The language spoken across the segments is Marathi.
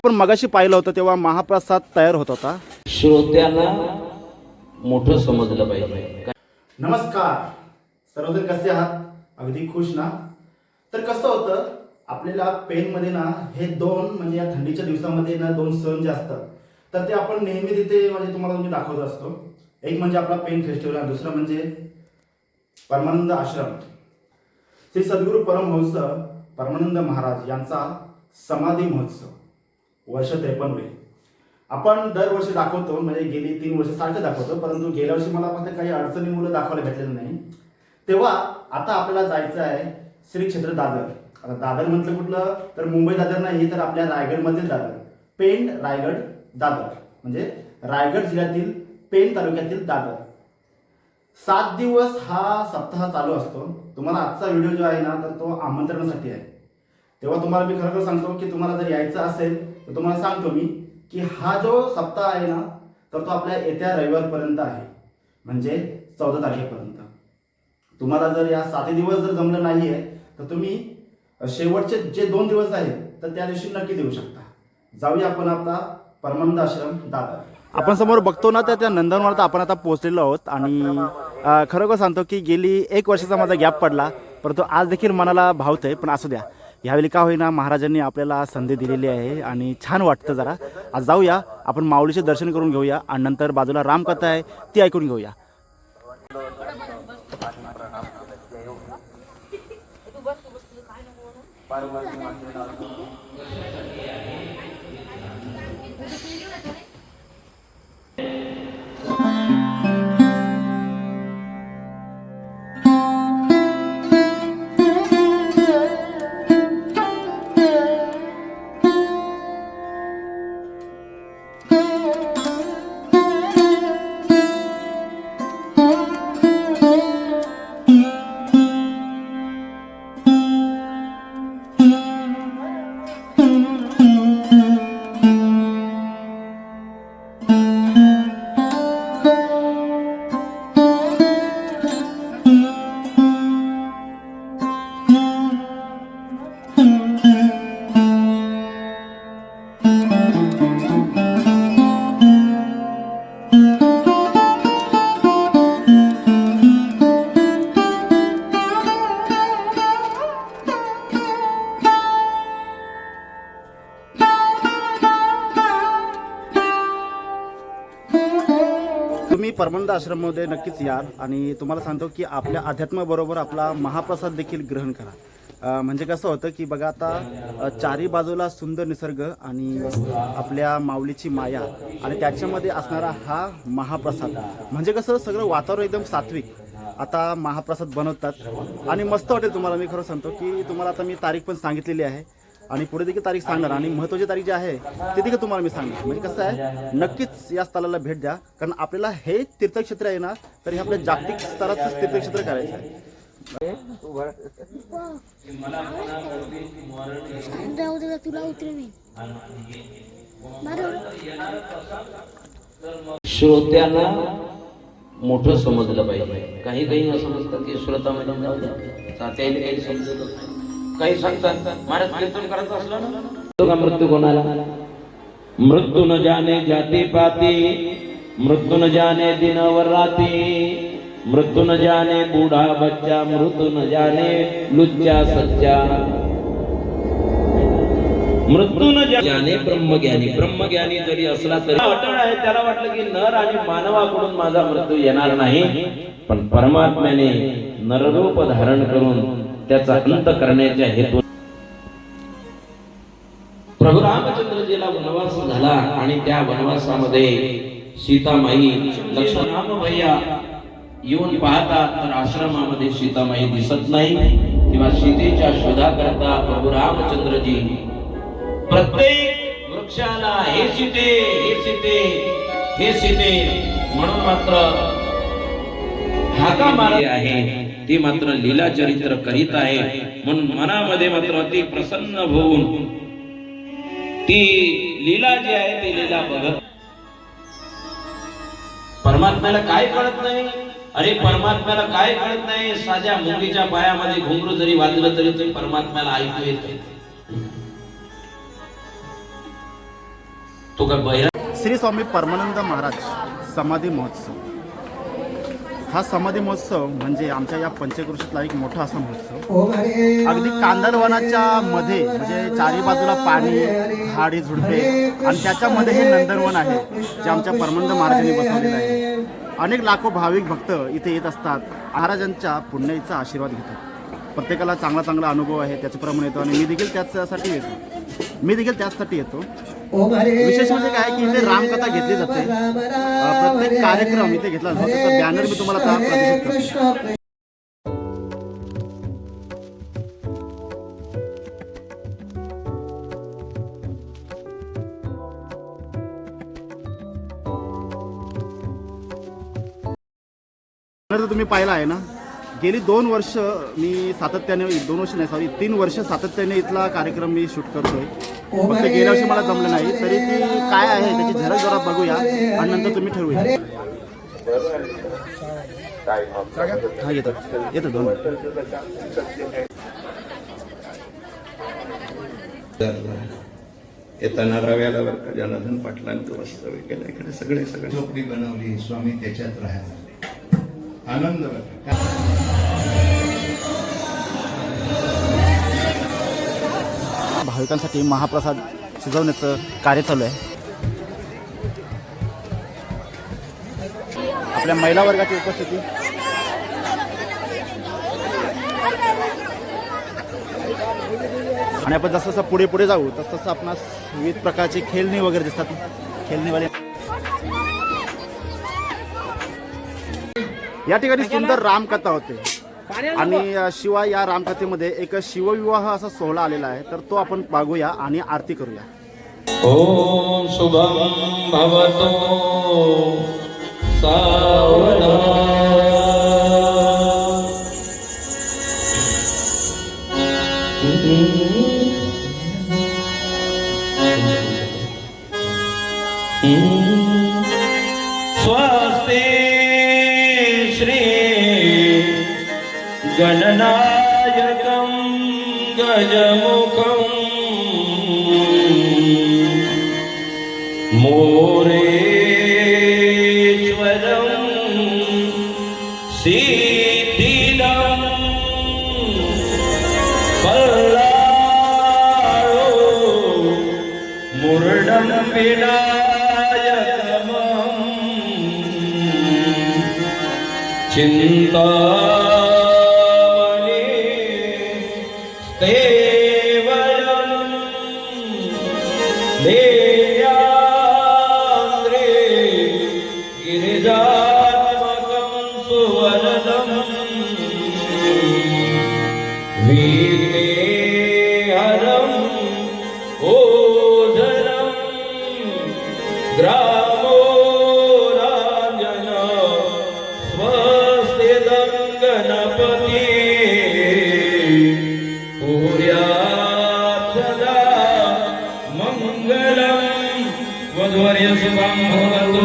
आपण मगाशी पाहिलं होतं तेव्हा महाप्रसाद तयार होत होता. श्रोत्यांना मोठं समजलं पाहिजे. नमस्कार सर्वजण, कसे आहात? अगदी खुश ना? तर कसं होतं आपल्याला पेनमध्ये ना हे दोन म्हणजे या थंडीच्या दिवसामध्ये ना दोन सण जे असतात तर ते आपण नेहमी तिथे म्हणजे तुम्हाला मी दाखवत असतो. एक म्हणजे आपला पेन फेस्टिवल आणि दुसरं म्हणजे परमानंद आश्रम. श्री सद्गुरू परमहंस परमानंद महाराज यांचा समाधी महोत्सव वर्ष 53. आपण दरवर्षी दाखवतो, म्हणजे गेली 3 वर्ष सारखं दाखवतो, परंतु गेल्या वर्षी मला फक्त काही अडचणीमुळे दाखवायला भेटलेलं नाही. तेव्हा आता आपल्याला जायचं आहे श्री क्षेत्र दादर. आता दादर म्हटलं कुठलं तर मुंबई दादर नाही, तर आपल्या रायगडमधील दादर, पेण रायगड दादर, म्हणजे रायगड जिल्ह्यातील पेण तालुक्यातील दादर. 7 दिवस हा सप्ताह चालू असतो. तुम्हाला आजचा व्हिडिओ जो आहे ना तर तो आमंत्रणासाठी आहे. तेव्हा तुम्हाला मी खरं सांगतो की तुम्हाला जर यायचं असेल तर तुम्हाला सांगतो मी की हा जो सप्ताह आहे ना तर तो आपल्या येत्या रविवारपर्यंत आहे, म्हणजे 14 तारखेपर्यंत. तुम्हाला जर या 7 दिवस जर जमलं नाही आहे तर तुम्ही शेवटचे जे 2 दिवस आहेत तर त्या दिवशी नक्की देऊ शकता. जाऊया आपण आता परमानंद आश्रम दादर. आपण समोर बघतो ना त्या नंदनवनात आपण आता पोहोचलेलो आहोत आणि खरोखर सांगतो की गेली 1 वर्षाचा माझा गॅप पडला, परंतु आज देखील मनाला भावतंय. पण असू द्या, यावेळी का होईना महाराजांनी आपल्याला संधी दिलेली आहे आणि छान वाटतं जरा. आज जाऊया आपण माऊलीचे दर्शन करून घेऊया आणि नंतर बाजूला रामकथा आहे ती ऐकून घेऊया. तुम्ही परमानंद आश्रममध्ये नक्कीच या आणि तुम्हाला सांगतो की आपल्या अध्यात्माबरोबर आपला महाप्रसाद देखील ग्रहण करा. म्हणजे कसं होतं की बघा आता चारी बाजूला सुंदर निसर्ग आणि आपल्या माऊलीची माया आणि त्याच्यामध्ये असणारा हा महाप्रसाद, म्हणजे कसं सगळं वातावरण एकदम सात्विक. आता महाप्रसाद बनवतात आणि मस्त वाटेल तुम्हाला. मी खरं सांगतो की तुम्हाला आता मी तारीख पण सांगितलेली आहे आणि पुढे देखील तारीख सांगणार आणि महत्त्वाची तारीख जी आहे ते देखील तुम्हाला मी सांगणार. म्हणजे कसं आहे, नक्कीच या स्थळाला भेट द्या, कारण आपल्याला हे तीर्थक्षेत्र आहे ना तर हे आपल्या जागतिक स्तराचं तीर्थक्षेत्र करायचं आहे. श्रोत्यांना मोठं समजलं पाहिजे. काही असं नसतं की श्रोता म्हणजे जाऊ द्या, काही समजत नाही. काही सांगतात महाराज कीर्तन करायचं असलं ना, मृत्यू कोणाला? मृत्यू न जाने जाती पाती, मृत्यू न जाने दिन वर राती, मृत्यू न जाने बूढ़ा बच्चा, मृत्यू न जाने लुच्चा सच्चा, मृत्यू न जाने ब्रह्मज्ञानी. ब्रह्मज्ञानी जरी असला तरी अटळ आहे. त्याला वाटलं की नर आणि मानवाकडून माझा मृत्यू येणार नाही, पण परमात्म्याने नररूप धारण करून त्याचा अंत करण्याच्या हेतू प्रभू रामचंद्रजीला वनवास झाला आणि त्या वनवासामध्ये सीतामाई लक्ष्मण भैया येऊन पाहतात तर आश्रमामध्ये सीतामाई दिसत नाही. तेव्हा सीतेच्या शोधाकरता प्रभू रामचंद्रजी प्रत्येक वृक्षाला हे सीते, हे सीते, हे सीते म्हणून मात्र हाका मारली आहे. ती मात्र लीला चरित्र करीत आहे म्हणून मनामध्ये मात्र अति प्रसन्न होऊन ती लीला जी आहे ती लीला बघत. परमात्म्याला काय कळत नाही? अरे परमात्म्याला काय कळत नाही? साध्या मुंगीच्या पायामध्ये घुंगरू जरी वाजलं तरी ते परमात्म्याला ऐकू येते. तो काय बहिरा श्री स्वामी परमानंद महाराज समाधी महोत्सव. हा समाधी महोत्सव म्हणजे आमच्या या पंचक्रोशीतला एक मोठा असा महोत्सव. अगदी कांदळवनाच्या मध्ये म्हणजे चारी बाजूला पाणी, झाडी झुडपे आणि त्याच्यामध्ये हे नंदनवन आहे जे आमच्या परमानंद महाराजांनी बसवलेलं आहे. अनेक लाखो भाविक भक्त इथे येत असतात, महाराजांच्या पुण्याचा आशीर्वाद घेतात. प्रत्येकाला चांगला चांगला अनुभव आहे त्याच्याप्रमाणे येतो आणि मी देखील त्याचसाठी येतो. विशेष म्हणजे काय की इथे रामकथा घेतली जाते. प्रत्येक कार्यक्रम इथे घेतला जातो. त्याचा बॅनर मी तुम्हाला प्रदर्शित करतो. तर तुम्ही पाहिला आहे ना, गेली 2 वर्ष मी सातत्याने 3 वर्ष सातत्याने इथला कार्यक्रम मी शूट करतोय. फक्त गेल्या वर्षी मला जमलं नाही, तरी ती काय आहे त्याची झलक जरा बघूया आणि नंतर तुम्ही ठरवूया. हा येतो 2 मिनिट. येताना रव्याला बरं का जनार्दन पाटलांचं वास्तव्य केलं. इकडे सगळे झोपडी बनवली, स्वामी त्याच्यात राहायला आनंद वाटला. भाविकांसाठी महाप्रसाद शिजवण्याचं कार्य चालू आहे. आपल्या महिला वर्गाची उपस्थिती. आणि आपण जसं पुढे पुढे जाऊ तसं आपणास विविध प्रकारचे खेळणी वगैरे दिसतात. खेळणीवाले या ठिकाणी सुंदर रामकथा होते आणि शिवाय या रामकथेमध्ये एक शिवविवाह असा सोहळा आलेला आहे, तर तो आपण बघूया आणि आरती करूया. ओम शुभम भवतो सावधान. स्वस्ति श्री गणनायकं गजमुखं मोरेश्वरं सिद्धिदं पल्लाळो मुरडं विनायकमं चिन्तामणि स्तेवरं देव्यान्द्रे गिरिजात्मकं सुवर्णं विघ्नेहरं ओझरं ग्रामो राञ्जन स्वस्तिदं गणपति कुर्यात् सदा मङ्गलं वधूवर्य शुभं भवतु.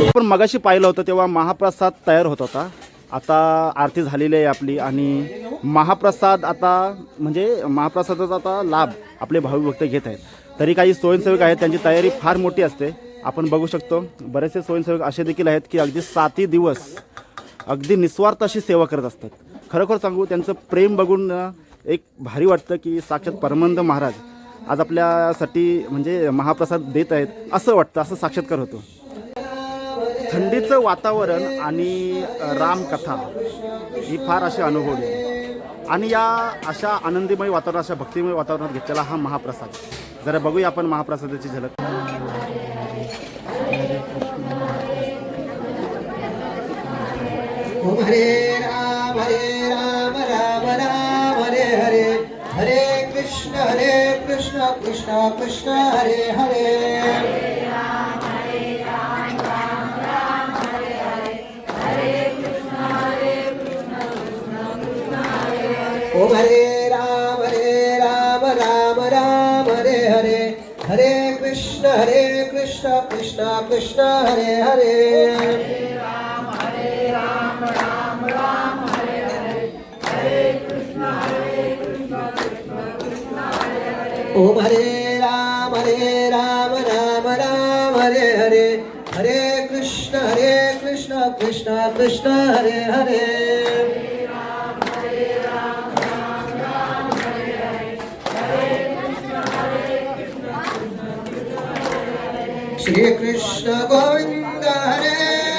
आपण मगाशी पाहिलं होतं तेव्हा महाप्रसाद तयार होत होता. आता आरती झालेली आहे आपली आणि महाप्रसाद आता म्हणजे महाप्रसादाचा आता लाभ आपले भाविक भक्त घेत आहेत. तरी काही स्वयंसेवक आहेत त्यांची तयारी फार मोठी असते. आपण बघू शकतो बरेचसे स्वयंसेवक असे देखील आहेत की अगदी 7 दिवस अगदी निस्वार्थ अशी सेवा करत असतात. खरोखर सांगू त्यांचं प्रेम बघून एक भारी वाटतं की साक्षात परमानंद महाराज आज आपल्यासाठी म्हणजे महाप्रसाद देत आहेत असं वाटतं, असं साक्षात्कार होतो. थंडीचं वातावरण आणि रामकथा ही फार अशी अनुभवली आहे आणि या अशा आनंदीमय वातावरण अशा भक्तिमय वातावरणात घेतलेला हा महाप्रसाद. जरा बघूया आपण महाप्रसादाची झलक. ओम हरे राम राम राम हरे हरे, हरे कृष्ण कृष्ण कृष्ण हरे हरे. ओम हरे राम राम राम हरे हरे, हरे कृष्ण कृष्ण कृष्ण हरे हरे. ओम हरे राम राम हरे हरे, हरे कृष्ण कृष्ण कृष्ण हरे हरे. श्री कृष्ण गोविंद हरे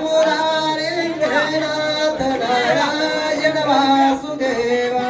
मुरारे, हे नाथ नारायण वासुदेवा.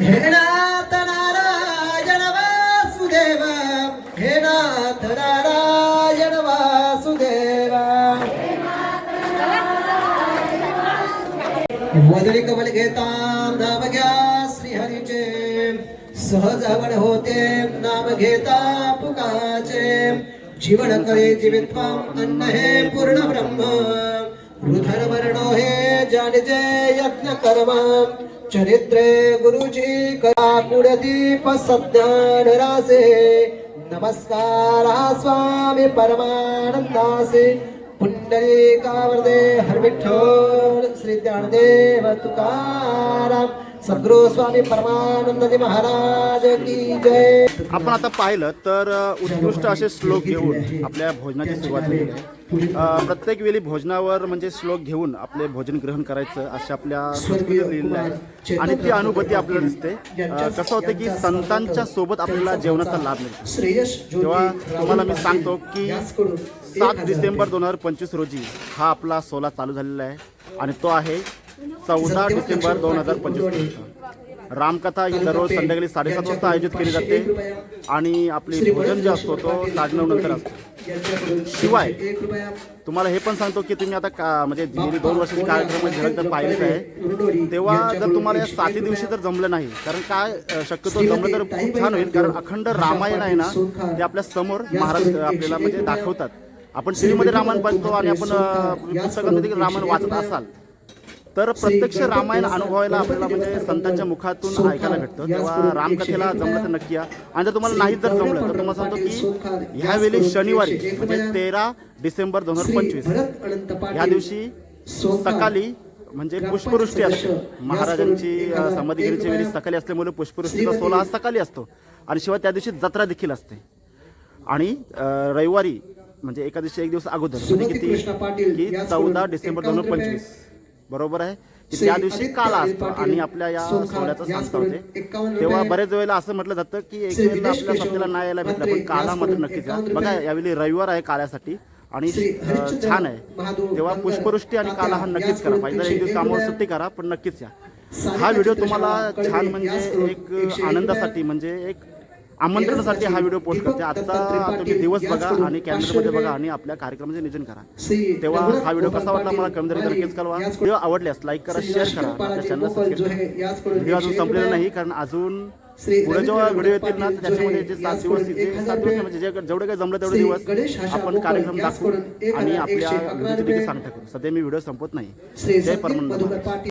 हे नाथ नारायण वासुदेवा, हे नाथ नारायण वासुदेवा. वदनी कमल घेता नाम घ्या श्रीहरीचे, सहज हवन होते नाम घेता पुकाचे. जीवन करे जीवित्वम अन्न हे पूर्ण ब्रह्म, रुधर वर्णो हे जानिजे यज्ञ कर्म. चरित्रे गुरुजी करा कुळदीप सज्ञान रासे, नमस्कार स्वामी परमानंदासे. पुंडलिकावरदे हर विठ्ठल श्री ज्ञानदेव तुकाराम, सद्गुरु स्वामी परमानंदजी महाराज की जय. आपण आता पाहिलं तर उत्कृष्ट असे श्लोक घेऊन आपल्या भोजनाची सुरुवात केली आहे. प्रत्येक वेळी भोजनावर म्हणजे श्लोक घेऊन आपले भोजन ग्रहण करायचं अशा आपल्या संस्कृतीत लिहिलेलं आहे आणि ती अनुभूती आपल्याला दिसते. कसं होतं की संतांच्या सोबत आपल्याला जेवणाचा लाभ मिळतो. तेव्हा तुम्हाला मी सांगतो की 7 डिसेंबर 2025 रोजी हा आपला सोहळा चालू झालेला आहे आणि तो आहे 14 डिसेंबर 2025. रामकथा ही दररोज संध्याकाळी 7:30 वाजता आयोजित केली जाते आणि आपली भोजन जे असतो तो 9:30 नंतर असतो. शिवाय तुम्हाला हे पण सांगतो की तुम्ही आता म्हणजे गेली 2 वर्षाचे कार्यक्रम झलक तर पाहिलेच आहे. तेव्हा जर तुम्हाला या 7 दिवशी जर जमलं नाही, कारण काय शक्यतो जमलं तर खूप छान होईल, कारण अखंड रामायण आहे ना ते आपल्या समोर महाराज आपल्याला म्हणजे दाखवतात. आपण टीव्हीमध्ये रामायण पाहतो आणि आपण पुस्तकामध्ये रामायण वाचत असाल तर प्रत्यक्ष रामायण अनुभवायला आपल्याला म्हणजे संतांच्या मुखातून ऐकायला भेटतं. तेव्हा रामकथेला जमलं तर नक्की या. आणि जर तुम्हाला नाही जर जमलं तर तुम्हाला सांगतो की ह्यावेळी शनिवारी म्हणजे 13 डिसेंबर 2025 ह्या दिवशी सकाळी म्हणजे ग्रामपंचायत पुष्पवृष्टी असते. सदस्य महाराजांची याचकडून एखादा समाधीगिरीची एक वेळी वेळा सकाळी असल्यामुळे पुष्पवृष्टीचा श्रीमती- सोहळा हा सकाळी असतो आणि शिवाय त्या दिवशी जत्रा देखील असते. आणि रविवारी म्हणजे एकादशी एक दिवस अगोदर म्हणजे सुमती कृष्ण पाटील की याचकडून 14 डिसेंबर 2025 बरोबर आहे की श्री त्या दिवशी आदित्य काला हरी असतो पाटील आणि आपल्या या सोनखार सोहळ्याचा सांगता याचकडून होते. 51 तेव्हा रुपये, बरेच वेळेला असं म्हटलं जातं की एक श्री वेळेला दिनेश आपल्या केशव सप्त्याला नाही यायला भेटलं म्हात्रे पण काला मात्र याचकडून नक्कीच या. 51 बघा रुपये, यावेळी रविवार आहे काल्यासाठी आणि श्री हरिश्चंद्र छान आहे. महादेव तेव्हा बंदर पुष्पवृष्टी आणि काला हा तात्या नक्कीच करा. याचकडून पाहिजे एक 101 दिवस कामावर रुपये, सुट्टी करा पण नक्कीच या. सानिका हा व्हिडिओ चित्रशाळा तुम्हाला कळवे छान म्हणजे याचकडून एक 101 आनंदासाठी म्हणजे एक आमंत्रणासाठी हा व्हिडिओ पोस्ट करते. आजचा तुम्ही दिवस बघा आणि कॅलेंडरमध्ये बघा आणि आपल्या कार्यक्रमाचे नियोजन करा. श्री तेव्हा रघुनाथ हा व्हिडिओ गोपाल कसा वाटला मला पाटील, कमेंट वाली नक्कीच कळवा. याचकडून व्हिडिओ आवडल्यास लाईक करा, श्री शेअर लष्कर करा, बालाजी आपल्या चॅनल गोपाल सबस्क्राईब जोहे करा. याचकडून व्हिडिओ अजून 101 संपलेला रुपये, नाही कारण अजून श्री पुढे जेव्हा रवींद्र व्हिडिओ येतील ना पाटील त्याच्यामध्ये जोहे जे 7 दिवस याचकडून जे 1000 7 दिवस रुपये, म्हणजे जेवढे काही जमलं तेवढे श्री दिवस गणेश आशा आपण गोपाल कार्यक्रम दाखवू याचकडून आणि 111 आपल्या रुपये, व्हिडिओची देखील सांगता करू. सध्या मी व्हिडिओ संपत नाही. श्री जय संदीप परमानंद मधुकर महाराज. पाटील